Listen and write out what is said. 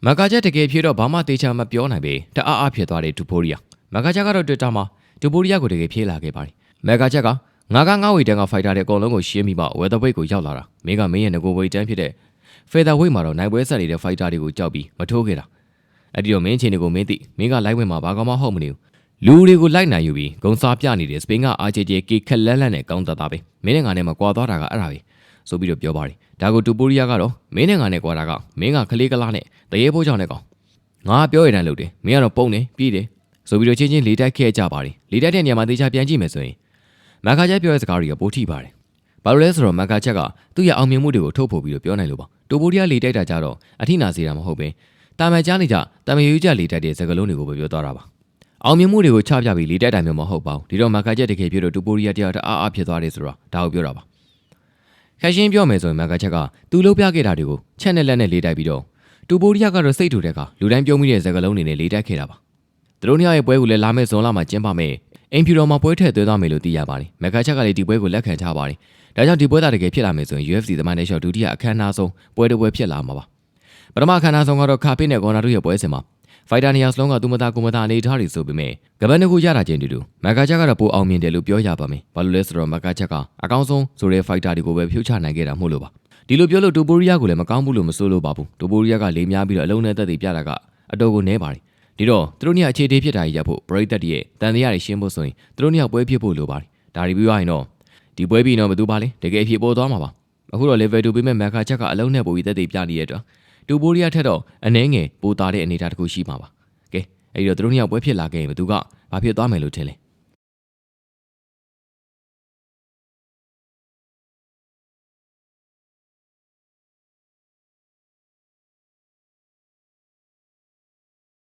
မကာချက်တကယ်ဖြစ်တော့ဘာမှတေချာမပြောနိုင်ပေတအားအားဖြစ်သွားတဲ့ဒူပိုရီယာမကာချက်ကတော့တွစ်တာမှာဒူပိုရီယာကိုတကယ်ဖြေးလာခဲ့ပါတယ်မကာချက်ကငါဝေတန်းကဖိုက်တာတဲ့အကောင်လုံးကိုရှင်းပြီးမှဝဲသပိတ်ကိုရောက်လာတာမင်းကမင်းရဲ့ငကိုဝေတန်းဖြစ်တဲ့ဖေသာဝိတ်မှာတော့နိုင်ပွဲဆက်နေတဲ့ဖိုက်တာတွေကိုကြောက်ပြီးမထိုးခဲ့တာအဲ့ဒီတော့မင်းချင်းတွေကိုမင်းသိမင်းကလိုက်ဝင်မှာဘာကောင်မှဟုတ်မနေဘူးလူတွေကိုလိုက်နိုင်ယူပြီးဂုံစားပြနေတဲ့စပိန်ကအာဂျေဂျေကေခက်လက်လက်နဲ့ကောင်းတတ်တာပဲမင်းနဲ့ငါနဲ့မကွာသွားတာကအဲ့ဒါပဲဆိုပြီးတော့ပြောပါတယ်ဒါကိုဒူပိုရီယာကတော့မင်းနဲ့ငါနဲ့ကွာတာကမင်းကခလေးကလားနဲ့တရေဖိုးကြောင့်နဲ့ကောင်ငါပြောရတဲ့လုပ်တယ်မင်းကတော့ပုံနေပြီးတယ်ဆိုပြီးတော့ချင်းချင်းလေးတိုက်ခဲ့ကြပါတယ်လေးတိုက်တဲ့နေရာမှာတေချာပြန်ကြည့်မယ်ဆိုရင်မကာချက်ပြောတဲ့စကားတွေကပိုထိပါတယ်ဘာလို့လဲဆိုတော့မကာချက်ကသူ့ရဲ့အောင်မြင်မှုတွေကိုထုတ်ဖို့ပြီးတော့ပြောနိုင်လို့ပါဒူပိုရီယာလေးတိုက်တာကြတော့အထိနာစေတာမဟုတ်ပဲတာမန်ကြားနေကြတာမယူးကြလေးတိုက်တဲ့စကားလုံးတွေကိုပြောသွားတာပါအောင်မြင်မှုတွေကိုချပြပြီးလေးတိုက်တာမျိုးမဟုတ်ပါဘူးဒီတော့မကာချက်တကယ်ပြောတော့ဒူပိုရီယာတရားတအားအားဖြစ်သွားတယ်ဆိုတော့ဒါကိုပြောတာပါခက်ရှင်းပြောမယ်ဆိုရင်မကာချက်ကသူလှုပ်ပြခဲ့တာတွေကိုချက်နဲ့လက်နဲ့လေးတိုက်ပြီးတော့ဒူပိုရီယာကတော့စိတ်ထူတဲ့ကလူတိုင်းပြောမိတဲ့စကားလုံးတွေနဲ့လေးတိုက်ခဲ့တာပါသူတို့နှစ်ယောက်ရဲ့ပွဲကိုလည်းလာမဲ့ဇွန်လမှာကျင်းပမယ်အင်ဖြူတော်မှာပွဲထည့်သွင်းသွားမယ်လို့သိရပါတယ်မကာချက်ကလည်းဒီပွဲကိုလက်ခံချပါတယ်ဒါကြောင့်ဒီပွဲသားတကယ်ဖြစ်လာမယ်ဆိုရင် UFC သမိုင်းနဲ့ရှော့ဒုတိယအခမ်းအနားဆုံးပွဲတစ်ပွဲဖြစ်လာမှာပါပထမအခမ်းအနားဆုံးကတော့ခါပိနဲ့ကော်နာတို့ရဲ့ပွဲစဉ်မှာဖိုက်တာနေရာစလုံးကသူမသားကိုမသားအနေထားတွေဆိုပေမဲ့ကပတ်နှစ်ခုရတာချင်းတူတူမကာချက်ကတော့ပိုအောင်မြင်တယ်လို့ပြောရပါမယ်ဘာလို့လဲဆိုတော့မကာချက်ကအကောင်းဆုံးဆိုတဲ့ဖိုက်တာတွေကိုပဲဖြုတ်ချနိုင်ခဲ့တာမို့လို့ပါဒီလိုပြောလို့ဒူပိုရီယာကိုလည်းမကောင်းဘူးလို့မဆိုလို့ပါဘူးဒူပိုရီယာကလေးများပြီးတော့အလုံးနဲ့သက်သေပြတာကအတော်ကိုနဲပါတယ်ဒီတော့သူတို့နှစ်အခြေတေးဖြစ်တာကြီးရဖို့ပရိသတ်ရဲ့တန်တရားတွေရှင်းဖို့ဆိုရင်သူတို့နှစ်ပွဲဖြစ်ဖို့လိုပါတယ်ဒါတွေပြီးရင်တော့ဒီပွဲပြီးတော့ဘယ်သူပါလဲတကယ်ဖြစ်ပေါ်သွားမှာပါအခုတော့ level 2ပေးမဲ့မကာချက်ကအလုံးနဲ့ပိုပြီးသက်သေပြနေတဲ့အတွက်ဒူပိုရီယာထက်တော့အနှဲငယ်ပိုတာတဲ့အနေအထားတစ်ခုရှိမှာပါကဲအဲ့တော့သူတို့နှစ်ပွဲဖြစ်လာခဲ့ရင်ဘယ်သူကဘာဖြစ်သွားမယ်လို့ထင်လဲ